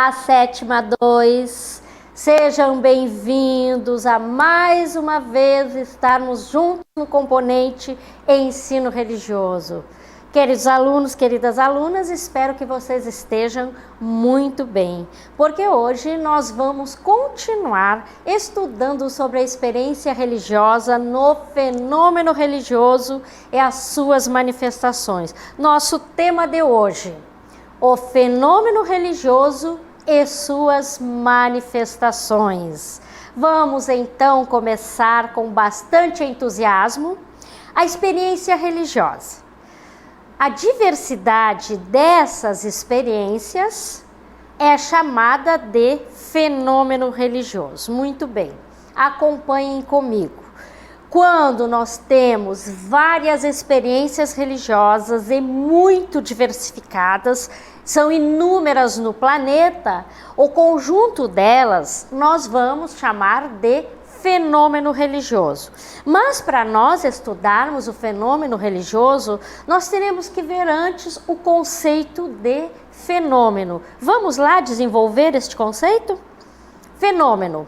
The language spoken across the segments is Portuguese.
Olá, Sétima 2, sejam bem-vindos a mais uma vez estarmos juntos no componente ensino religioso. Queridos alunos, queridas alunas, espero que vocês estejam muito bem, porque hoje nós vamos continuar estudando sobre a experiência religiosa no fenômeno religioso e as suas manifestações. Nosso tema de hoje: o fenômeno religioso e suas manifestações. Vamos então começar com bastante entusiasmo a experiência religiosa. A diversidade dessas experiências é chamada de fenômeno religioso. Muito bem, acompanhem comigo. Quando nós temos várias experiências religiosas e muito diversificadas, são inúmeras no planeta, o conjunto delas nós vamos chamar de fenômeno religioso. Mas para nós estudarmos o fenômeno religioso, nós teremos que ver antes o conceito de fenômeno. Vamos lá desenvolver este conceito? Fenômeno: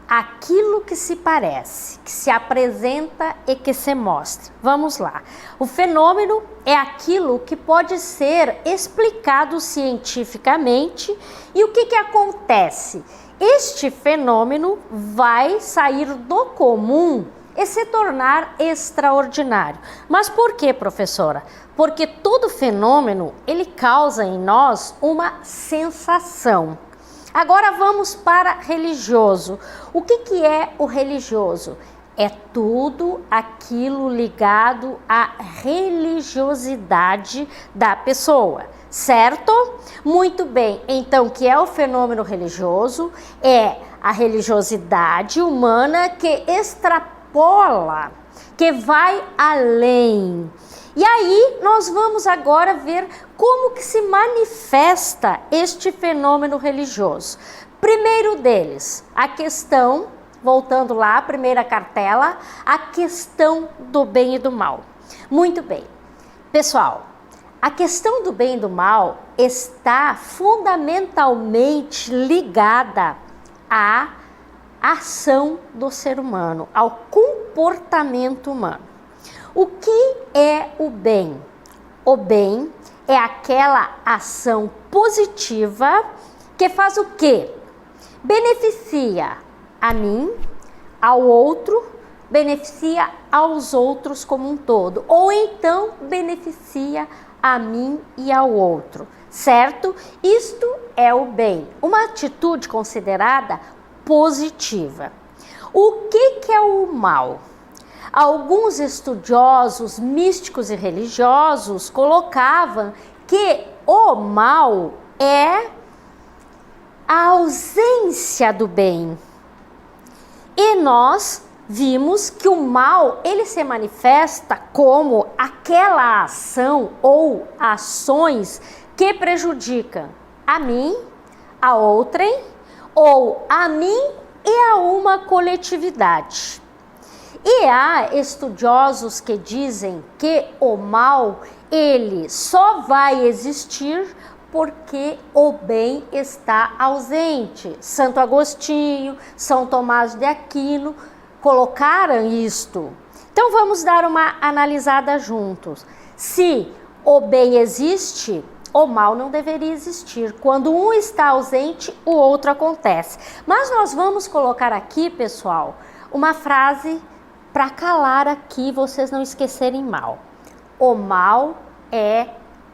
aquilo que se parece, que se apresenta e que se mostra. Vamos lá. O fenômeno é aquilo que pode ser explicado cientificamente. E o que acontece? Este fenômeno vai sair do comum e se tornar extraordinário. Mas por que, professora? Porque todo fenômeno, ele causa em nós uma sensação. Agora vamos para religioso. O que é o religioso? É tudo aquilo ligado à religiosidade da pessoa, certo? Muito bem, então o que é o fenômeno religioso? É a religiosidade humana que extrapola, que vai além. E aí nós vamos agora ver como que se manifesta este fenômeno religioso. Primeiro deles, a questão, voltando lá, a primeira cartela, a questão do bem e do mal. Muito bem, pessoal, a questão do bem e do mal está fundamentalmente ligada à ação do ser humano, ao comportamento humano. O que é o bem? O bem é aquela ação positiva que faz o quê? Beneficia a mim, ao outro, beneficia aos outros como um todo, ou então beneficia a mim e ao outro, certo? Isto é o bem, uma atitude considerada positiva. O que é o mal? Alguns estudiosos místicos e religiosos colocavam que o mal é a ausência do bem. E nós vimos que o mal, ele se manifesta como aquela ação ou ações que prejudicam a mim, a outrem, ou a mim e a uma coletividade. E há estudiosos que dizem que o mal, ele só vai existir porque o bem está ausente. Santo Agostinho, São Tomás de Aquino colocaram isto. Então vamos dar uma analisada juntos. Se o bem existe, o mal não deveria existir. Quando um está ausente, o outro acontece. Mas nós vamos colocar aqui, pessoal, uma frase para calar aqui, vocês não esquecerem mal. O mal é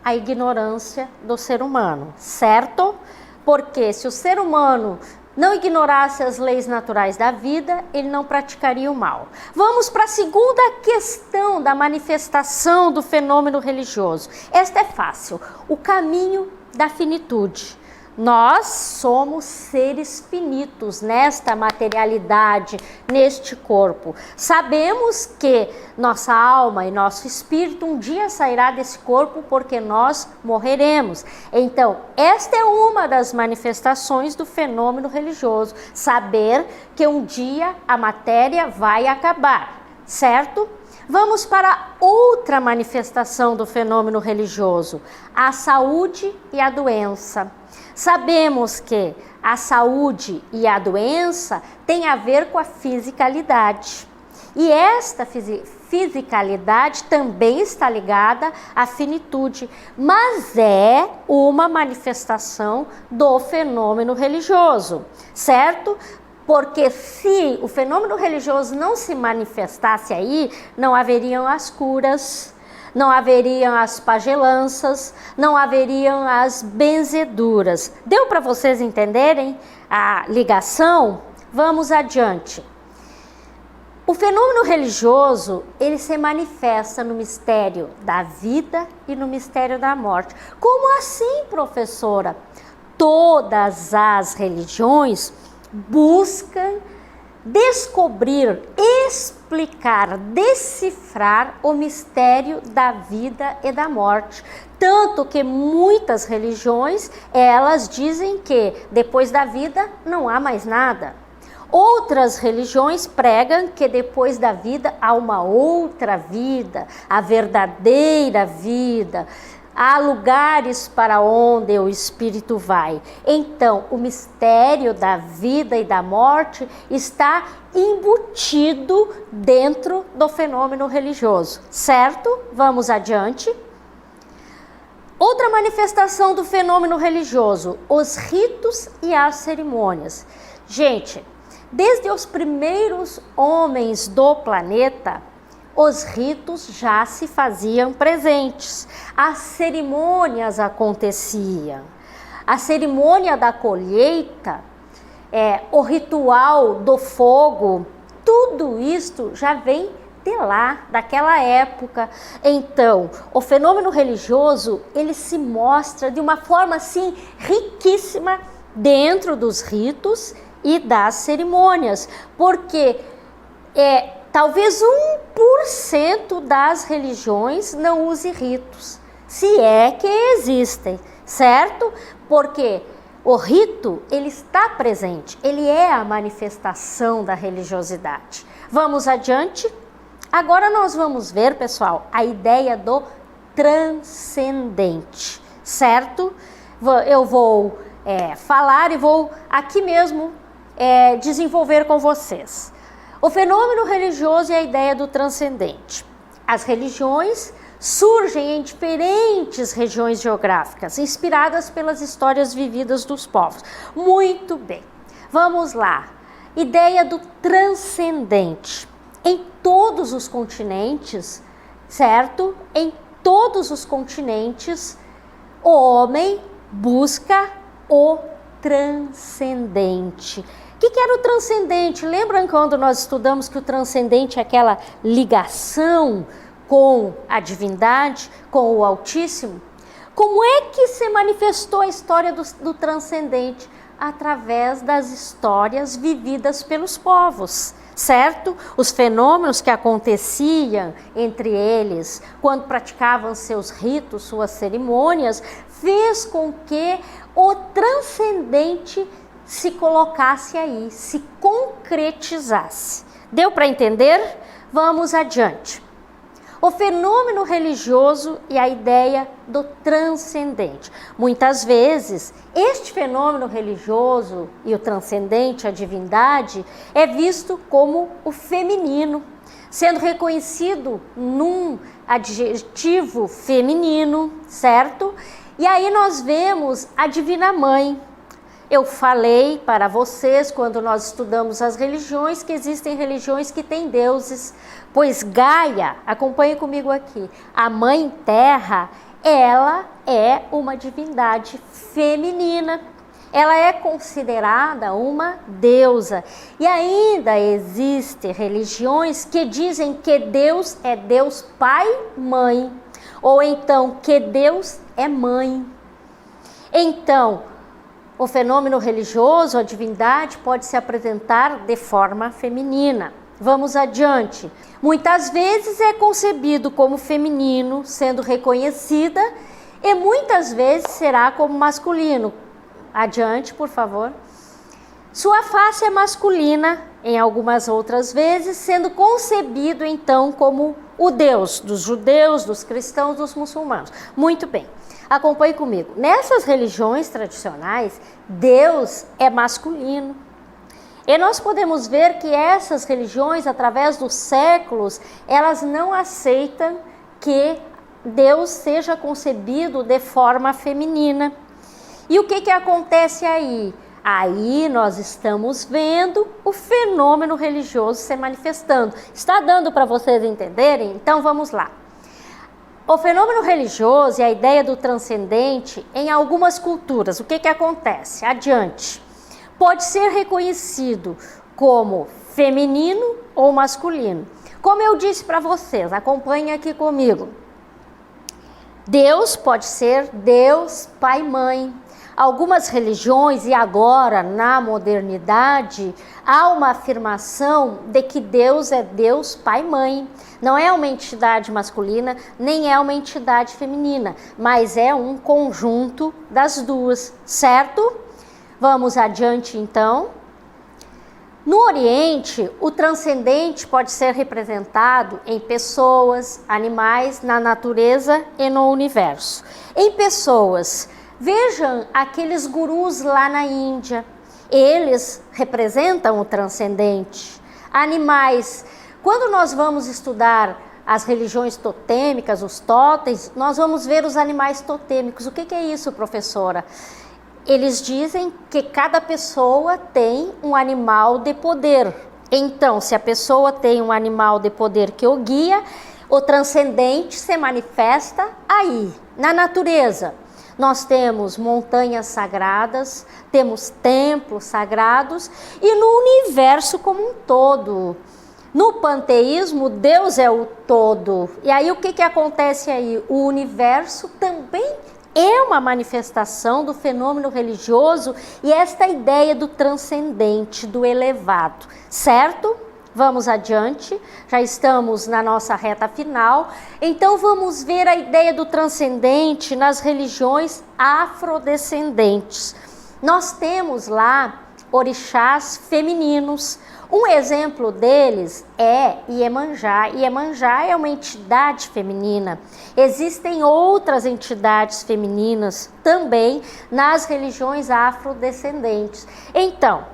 a ignorância do ser humano, certo? Porque se o ser humano não ignorasse as leis naturais da vida, ele não praticaria o mal. Vamos para a segunda questão da manifestação do fenômeno religioso. Esta é fácil: o caminho da finitude. Nós somos seres finitos nesta materialidade, neste corpo. Sabemos que nossa alma e nosso espírito um dia sairá desse corpo porque nós morreremos. Então, esta é uma das manifestações do fenômeno religioso. Saber que um dia a matéria vai acabar, certo? Vamos para outra manifestação do fenômeno religioso: a saúde e a doença. Sabemos que a saúde e a doença têm a ver com a fisicalidade. E esta fisicalidade também está ligada à finitude, mas é uma manifestação do fenômeno religioso, certo? Porque se o fenômeno religioso não se manifestasse aí, não haveriam as curas, não haveriam as pagelanças, não haveriam as benzeduras. Deu para vocês entenderem a ligação? Vamos adiante. O fenômeno religioso, ele se manifesta no mistério da vida e no mistério da morte. Como assim, professora? Todas as religiões buscam descobrir, explicar, decifrar o mistério da vida e da morte. Tanto que muitas religiões, elas dizem que depois da vida não há mais nada. Outras religiões pregam que depois da vida há uma outra vida, a verdadeira vida. Há lugares para onde o espírito vai. Então, o mistério da vida e da morte está embutido dentro do fenômeno religioso, certo? Vamos adiante. Outra manifestação do fenômeno religioso, os ritos e as cerimônias. Gente, desde os primeiros homens do planeta, os ritos já se faziam presentes, as cerimônias aconteciam. A cerimônia da colheita, o ritual do fogo, tudo isto já vem de lá, daquela época. Então, o fenômeno religioso, ele se mostra de uma forma assim riquíssima dentro dos ritos e das cerimônias, porque talvez 1% das religiões não use ritos, se é que existem, certo? Porque o rito, ele está presente, ele é a manifestação da religiosidade. Vamos adiante? Agora nós vamos ver, pessoal, a ideia do transcendente, certo? Eu vou falar e vou aqui mesmo desenvolver com vocês. O fenômeno religioso é a ideia do transcendente. As religiões surgem em diferentes regiões geográficas, inspiradas pelas histórias vividas dos povos. Muito bem, vamos lá. Ideia do transcendente. Em todos os continentes, certo? Em todos os continentes, o homem busca o transcendente. O que era o transcendente? Lembram quando nós estudamos que o transcendente é aquela ligação com a divindade, com o Altíssimo? Como é que se manifestou a história do transcendente? Através das histórias vividas pelos povos, certo? Os fenômenos que aconteciam entre eles, quando praticavam seus ritos, suas cerimônias, fez com que o transcendente se colocasse aí, se concretizasse. Deu para entender? Vamos adiante. O fenômeno religioso e a ideia do transcendente. Muitas vezes, este fenômeno religioso e o transcendente, a divindade, é visto como o feminino, sendo reconhecido num adjetivo feminino, certo? E aí nós vemos a Divina Mãe. Eu falei para vocês, quando nós estudamos as religiões, que existem religiões que têm deuses, pois Gaia, acompanhe comigo aqui, a Mãe Terra, ela é uma divindade feminina. Ela é considerada uma deusa. E ainda existem religiões que dizem que Deus é Deus Pai, Mãe, ou então que Deus é Mãe. Então, o fenômeno religioso, a divindade, pode se apresentar de forma feminina. Vamos adiante. Muitas vezes é concebido como feminino, sendo reconhecida, e muitas vezes será como masculino. Adiante, por favor. Sua face é masculina, em algumas outras vezes, sendo concebido então como o Deus dos judeus, dos cristãos, dos muçulmanos. Muito bem. Acompanhe comigo. Nessas religiões tradicionais, Deus é masculino. E nós podemos ver que essas religiões, através dos séculos, elas não aceitam que Deus seja concebido de forma feminina. E o que acontece aí? Aí nós estamos vendo o fenômeno religioso se manifestando. Está dando para vocês entenderem? Então vamos lá. O fenômeno religioso e a ideia do transcendente em algumas culturas, o que acontece? Adiante. Pode ser reconhecido como feminino ou masculino. Como eu disse para vocês, acompanhem aqui comigo. Deus pode ser Deus, Pai e Mãe. Algumas religiões, e agora na modernidade, há uma afirmação de que Deus é Deus, Pai e Mãe. Não é uma entidade masculina, nem é uma entidade feminina, mas é um conjunto das duas, certo? Vamos adiante então. No Oriente, o transcendente pode ser representado em pessoas, animais, na natureza e no universo. Em pessoas, vejam aqueles gurus lá na Índia, eles representam o transcendente. Animais, quando nós vamos estudar as religiões totêmicas, os totens, nós vamos ver os animais totêmicos. O que é isso, professora? Eles dizem que cada pessoa tem um animal de poder. Então, se a pessoa tem um animal de poder que o guia, o transcendente se manifesta aí, na natureza. Nós temos montanhas sagradas, temos templos sagrados e no universo como um todo. No panteísmo, Deus é o todo. E aí o que acontece aí? O universo também é uma manifestação do fenômeno religioso e esta ideia do transcendente, do elevado, certo? Vamos adiante, já estamos na nossa reta final. Então vamos ver a ideia do transcendente nas religiões afrodescendentes. Nós temos lá orixás femininos. Um exemplo deles é Iemanjá. Iemanjá é uma entidade feminina. Existem outras entidades femininas também nas religiões afrodescendentes. Então,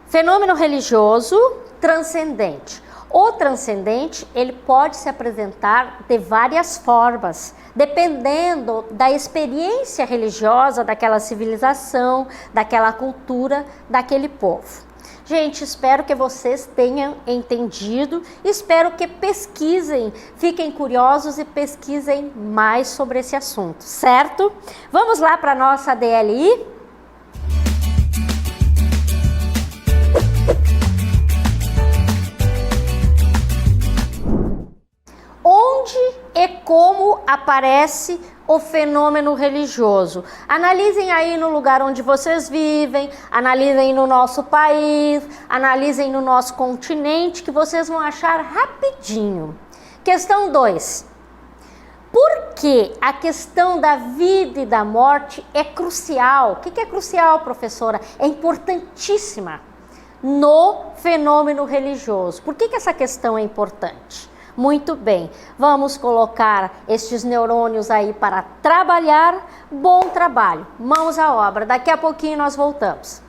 fenômeno religioso transcendente. O transcendente, ele pode se apresentar de várias formas, dependendo da experiência religiosa daquela civilização, daquela cultura, daquele povo. Gente, espero que vocês tenham entendido, espero que pesquisem, fiquem curiosos e pesquisem mais sobre esse assunto, certo? Vamos lá para a nossa DLI? Onde e como aparece o fenômeno religioso? Analisem aí no lugar onde vocês vivem, analisem no nosso país, analisem no nosso continente, que vocês vão achar rapidinho. Questão 2. Por que a questão da vida e da morte é crucial? O que é crucial, professora? É importantíssima no fenômeno religioso. Por que essa questão é importante? Muito bem, vamos colocar estes neurônios aí para trabalhar. Bom trabalho, mãos à obra. Daqui a pouquinho nós voltamos.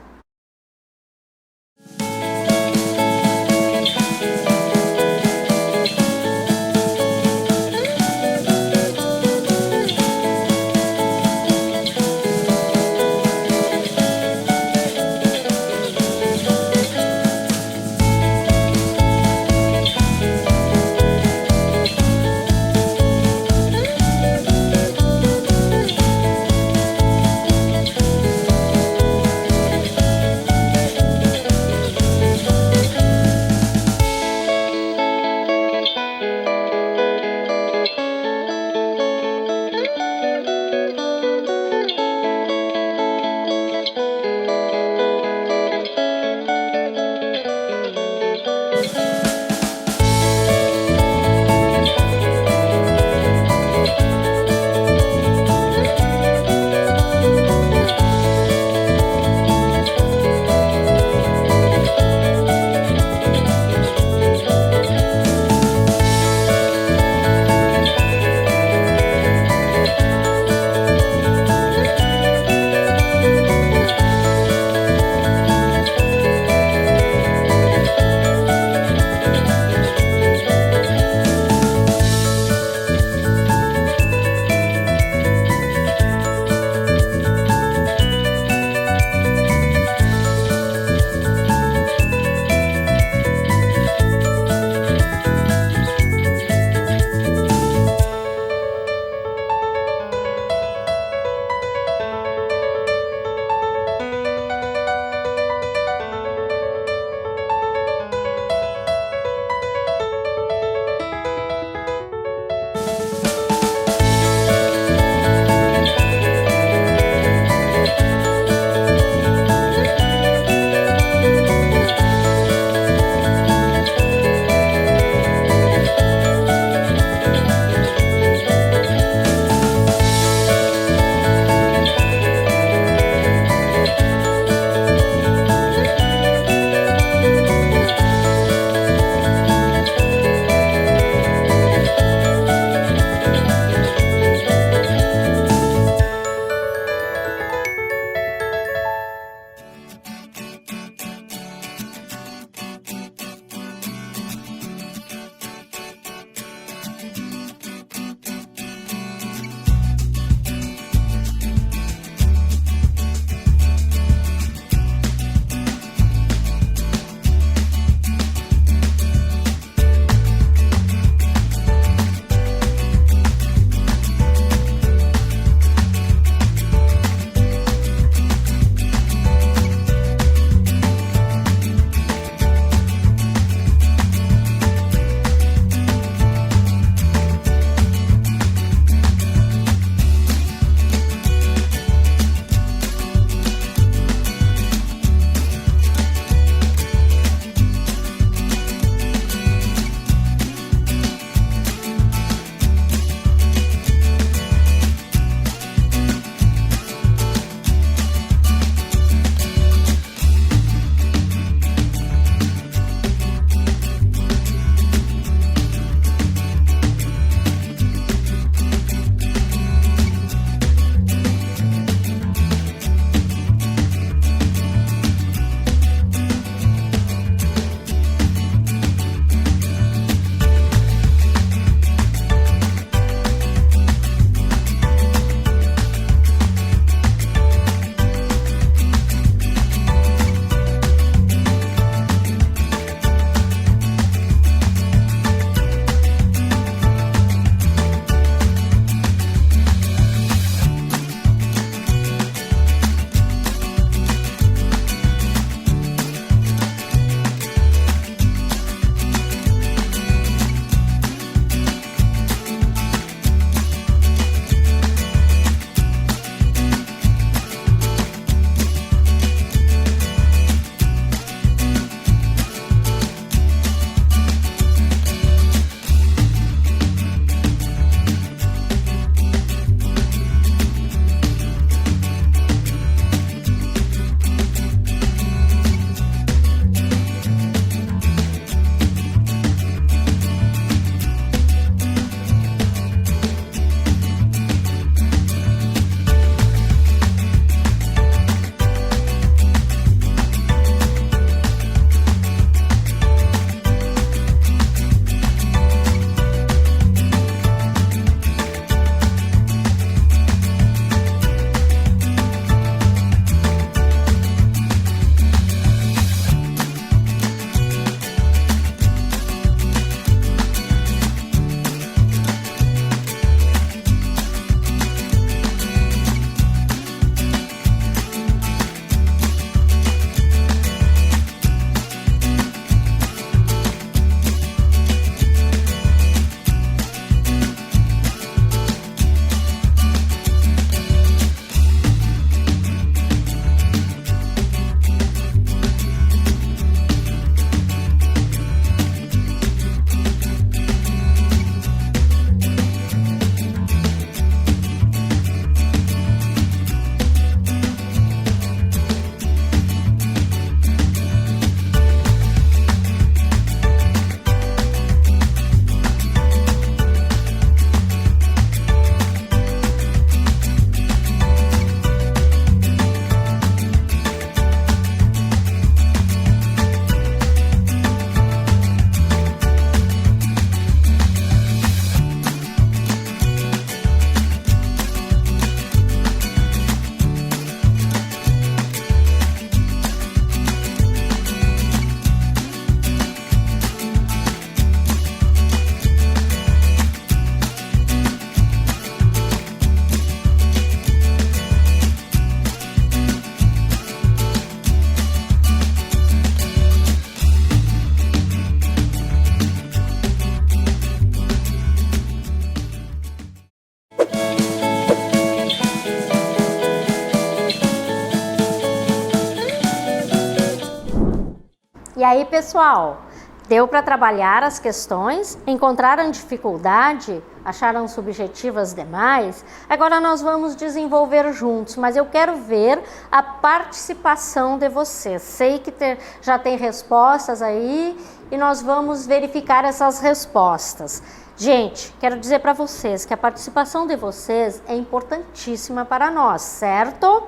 E aí, pessoal, deu para trabalhar as questões? Encontraram dificuldade? Acharam subjetivas demais? Agora nós vamos desenvolver juntos, mas eu quero ver a participação de vocês. Sei que já tem respostas aí e nós vamos verificar essas respostas. Gente, quero dizer para vocês que a participação de vocês é importantíssima para nós, certo?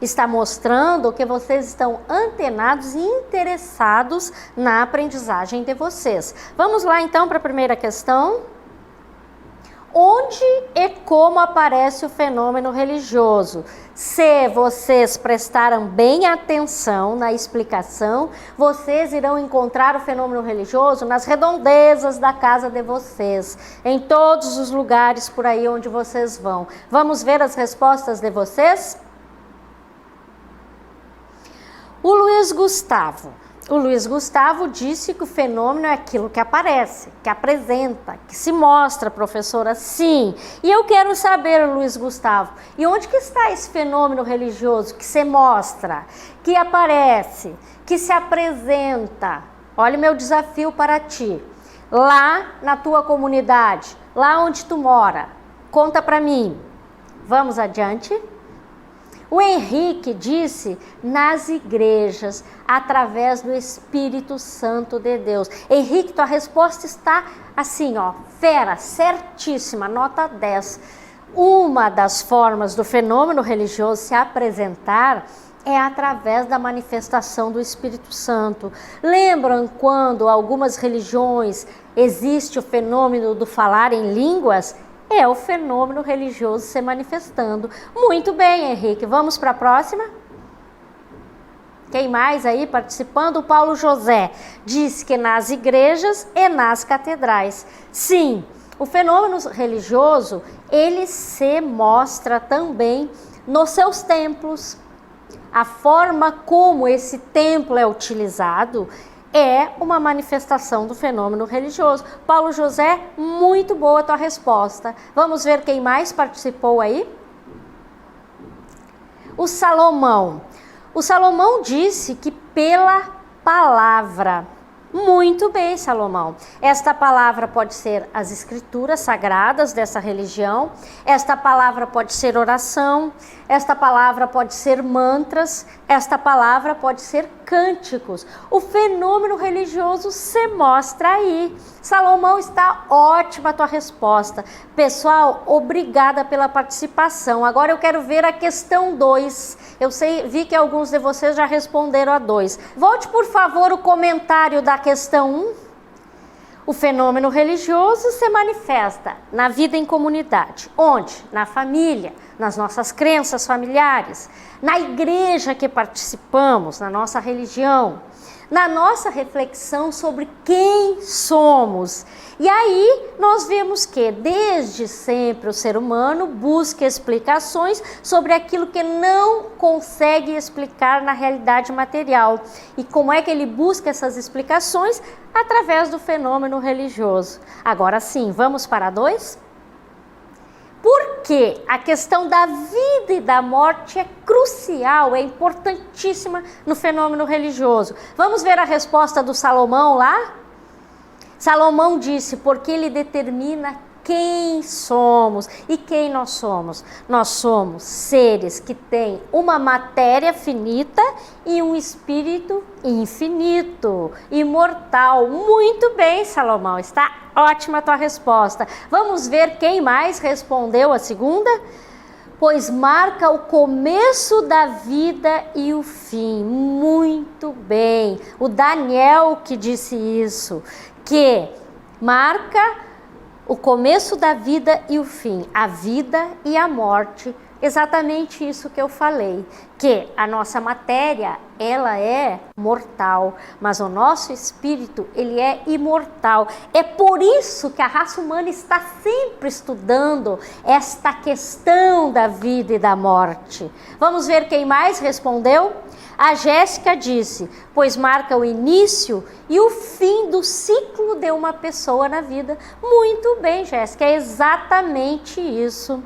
Está mostrando que vocês estão antenados e interessados na aprendizagem de vocês. Vamos lá então para a primeira questão. Onde e como aparece o fenômeno religioso? Se vocês prestaram bem atenção na explicação, vocês irão encontrar o fenômeno religioso nas redondezas da casa de vocês, em todos os lugares por aí onde vocês vão. Vamos ver as respostas de vocês? O Luiz Gustavo disse que o fenômeno é aquilo que aparece, que apresenta, que se mostra, professora, sim. E eu quero saber, Luiz Gustavo, e onde que está esse fenômeno religioso que se mostra, que aparece, que se apresenta? Olha o meu desafio para ti. Lá na tua comunidade, lá onde tu mora, conta para mim. Vamos adiante? O Henrique disse nas igrejas, através do Espírito Santo de Deus. Henrique, tua resposta está assim, ó, fera, certíssima, nota 10. Uma das formas do fenômeno religioso se apresentar é através da manifestação do Espírito Santo. Lembram quando algumas religiões existe o fenômeno do falar em línguas? É o fenômeno religioso se manifestando. Muito bem, Henrique. Vamos para a próxima? Quem mais aí participando? O Paulo José diz que nas igrejas e nas catedrais. Sim, o fenômeno religioso, ele se mostra também nos seus templos. A forma como esse templo é utilizado é uma manifestação do fenômeno religioso. Paulo José, muito boa a tua resposta. Vamos ver quem mais participou aí? O Salomão. O Salomão disse que pela palavra. Muito bem, Salomão. Esta palavra pode ser as escrituras sagradas dessa religião, esta palavra pode ser oração, esta palavra pode ser mantras, esta palavra pode ser cânticos. O fenômeno religioso se mostra aí. Salomão, está ótima a tua resposta. Pessoal, obrigada pela participação. Agora eu quero ver a questão 2. Vi que alguns de vocês já responderam a 2. Volte, por favor, o comentário da questão 1. O fenômeno religioso se manifesta na vida em comunidade. Onde? Na família, nas nossas crenças familiares, na igreja que participamos, na nossa religião, na nossa reflexão sobre quem somos. E aí nós vemos que desde sempre o ser humano busca explicações sobre aquilo que não consegue explicar na realidade material. E como é que ele busca essas explicações? Através do fenômeno religioso. Agora sim, vamos para 2? Porque a questão da vida e da morte é crucial, é importantíssima no fenômeno religioso. Vamos ver a resposta do Salomão lá? Salomão disse, porque ele determina quem somos e quem nós somos. Nós somos seres que têm uma matéria finita e um espírito infinito, imortal. Muito bem, Salomão, está ótima a tua resposta. Vamos ver quem mais respondeu a segunda? Pois marca o começo da vida e o fim. Muito bem. O Daniel que disse isso, que marca o começo da vida e o fim, a vida e a morte. Exatamente isso que eu falei, que a nossa matéria, ela é mortal, mas o nosso espírito, ele é imortal. É por isso que a raça humana está sempre estudando esta questão da vida e da morte. Vamos ver quem mais respondeu? A Jéssica disse, pois marca o início e o fim do ciclo de uma pessoa na vida. Muito bem, Jéssica, é exatamente isso.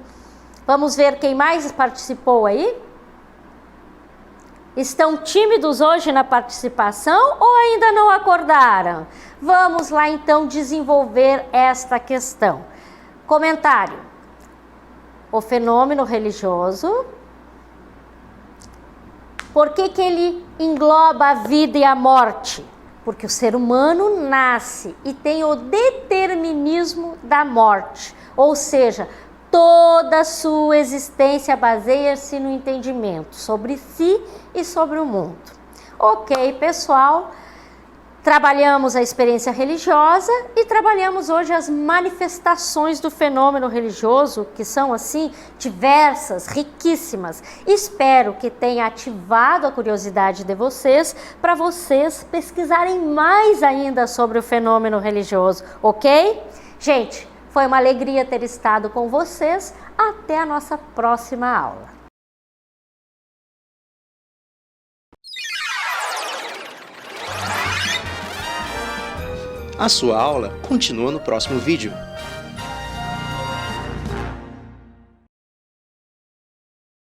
Vamos ver quem mais participou aí? Estão tímidos hoje na participação ou ainda não acordaram? Vamos lá então desenvolver esta questão. Comentário. O fenômeno religioso, por que ele engloba a vida e a morte? Porque o ser humano nasce e tem o determinismo da morte, ou seja, toda a sua existência baseia-se no entendimento sobre si e sobre o mundo. Ok, pessoal, trabalhamos a experiência religiosa e trabalhamos hoje as manifestações do fenômeno religioso, que são assim diversas, riquíssimas. Espero que tenha ativado a curiosidade de vocês para vocês pesquisarem mais ainda sobre o fenômeno religioso, ok? Gente, foi uma alegria ter estado com vocês. Até a nossa próxima aula. A sua aula continua no próximo vídeo.